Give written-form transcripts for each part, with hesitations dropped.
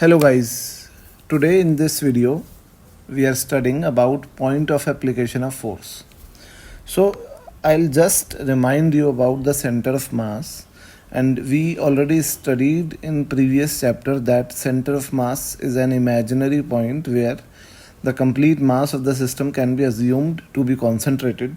Hello guys, today in this video we are studying about point of application of force. So I'll just remind you about the center of mass, and we already studied in previous chapter that center of mass is an imaginary point where the complete mass of the system can be assumed to be concentrated,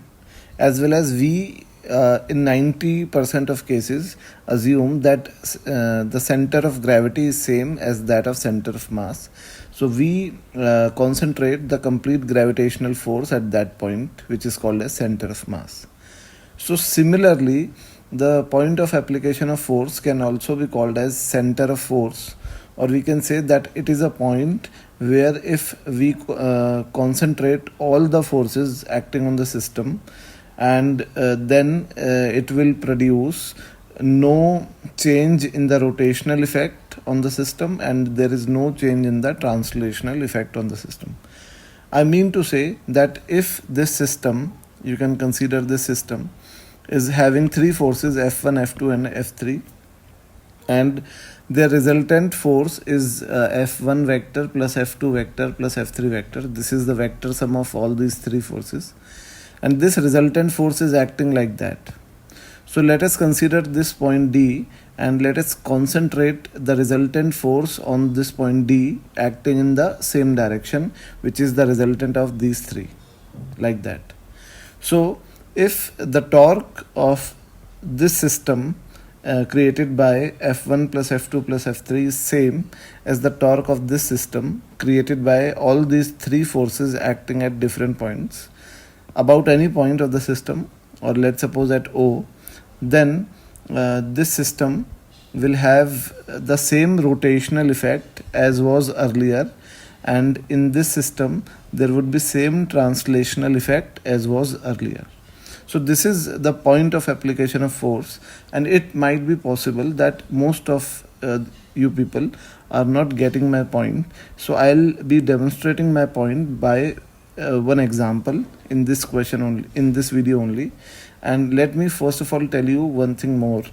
as well as we in 90% of cases assume that the center of gravity is same as that of center of mass. So we concentrate the complete gravitational force at that point, which is called as center of mass. So similarly, the point of application of force can also be called as center of force, or we can say that it is a point where if we concentrate all the forces acting on the system, and then it will produce no change in the rotational effect on the system, and there is no change in the translational effect on the system. I mean to say that if this system, you can consider this system, is having three forces F1, F2 and F3, and the resultant force is F1 vector plus F2 vector plus F3 vector. This is the vector sum of all these three forces, and this resultant force is acting like that. So let us consider this point D, and let us concentrate the resultant force on this point D acting in the same direction, which is the resultant of these three, like that. So if the torque of this system created by F1 plus F2 plus F3 is same as the torque of this system created by all these three forces acting at different points about any point of the system, or let's suppose at O, then this system will have the same rotational effect as was earlier, and in this system there would be same translational effect as was earlier. So this is the point of application of force, and it might be possible that most of you people are not getting my point. So I'll be demonstrating my point by one example in this question only, in this video only. And let me first of all tell you one thing more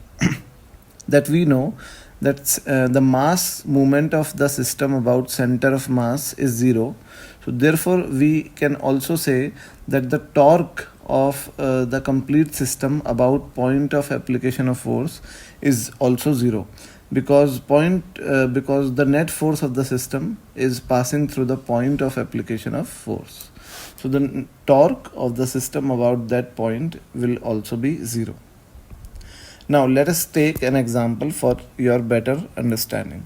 that we know that the mass movement of the system about center of mass is zero. So therefore we can also say that the torque of the complete system about point of application of force is also zero, because because the net force of the system is passing through the point of application of force. So the torque of the system about that point will also be zero. Now let us take an example for your better understanding.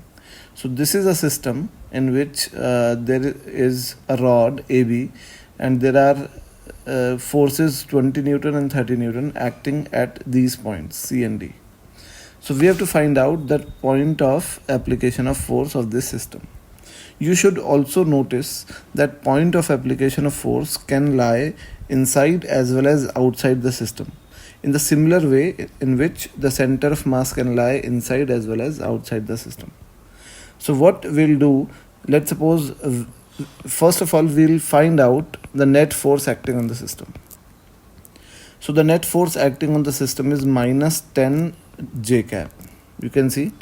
So this is a system in which there is a rod AB, and there are forces 20 Newton and 30 Newton acting at these points C and D. So we have to find out the point of application of force of this system. You should also notice that point of application of force can lie inside as well as outside the system, in the similar way in which the center of mass can lie inside as well as outside the system. So what we'll do, let's suppose first of all we'll find out the net force acting on the system. So the net force acting on the system is minus 10 J cap. You can see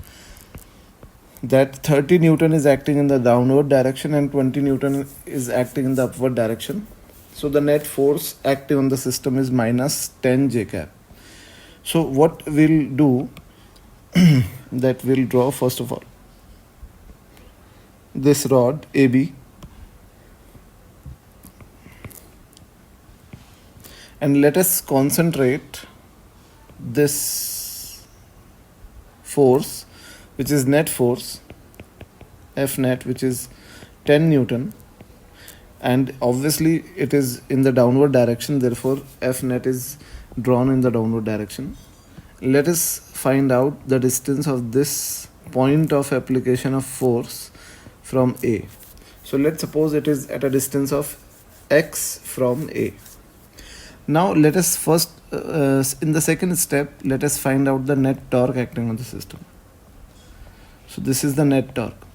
that 30 Newton is acting in the downward direction and 20 Newton is acting in the upward direction. So the net force acting on the system is minus 10 J cap. So what we'll do that we'll draw first of all this rod AB, and let us concentrate this force, which is net force F net, which is 10 Newton, and obviously it is in the downward direction, therefore F net is drawn in the downward direction. Let us find out the distance of this point of application of force from A. So let's suppose it is at a distance of x from A. Now let us first in the second step, let us find out the net torque acting on the system. So this is the net torque.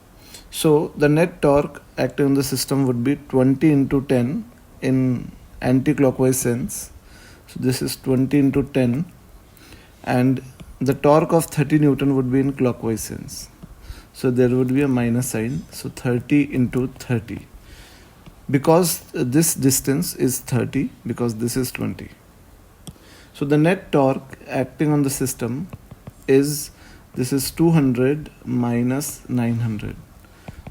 So the net torque acting on the system would be 20 into 10 in anti-clockwise sense. So this is 20 into 10, and the torque of 30 Newton would be in clockwise sense. so there would be a minus sign. So 30 into 30. Because this distance is 30, because this is 20. So the net torque acting on the system is, this is 200 minus 900.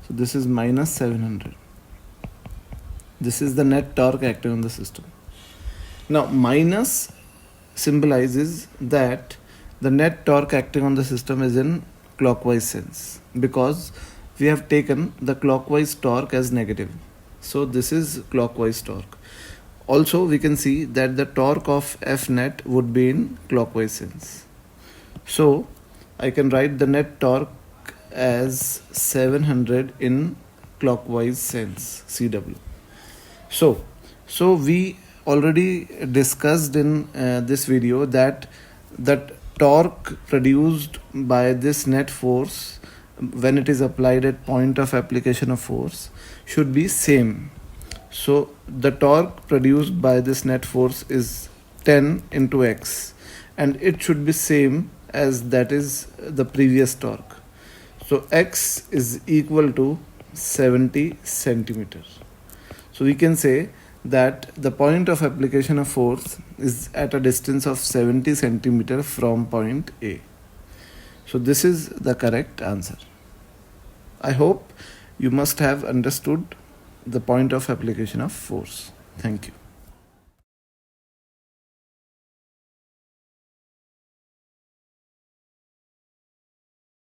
So this is minus 700. This is the net torque acting on the system. Now minus symbolizes that the net torque acting on the system is in clockwise sense, because we have taken the clockwise torque as negative. So this is clockwise torque. Also we can see that the torque of F net would be in clockwise sense. So I can write the net torque as 700 in clockwise sense, CW. So we already discussed in this video that the torque produced by this net force when it is applied at point of application of force should be same. So the torque produced by this net force is 10 into x, and it should be same as that is the previous torque. So x is equal to 70 centimeters. So we can say that the point of application of force is at a distance of 70 centimeter from point A. So this is the correct answer. I hope you must have understood the point of application of force. Thank you.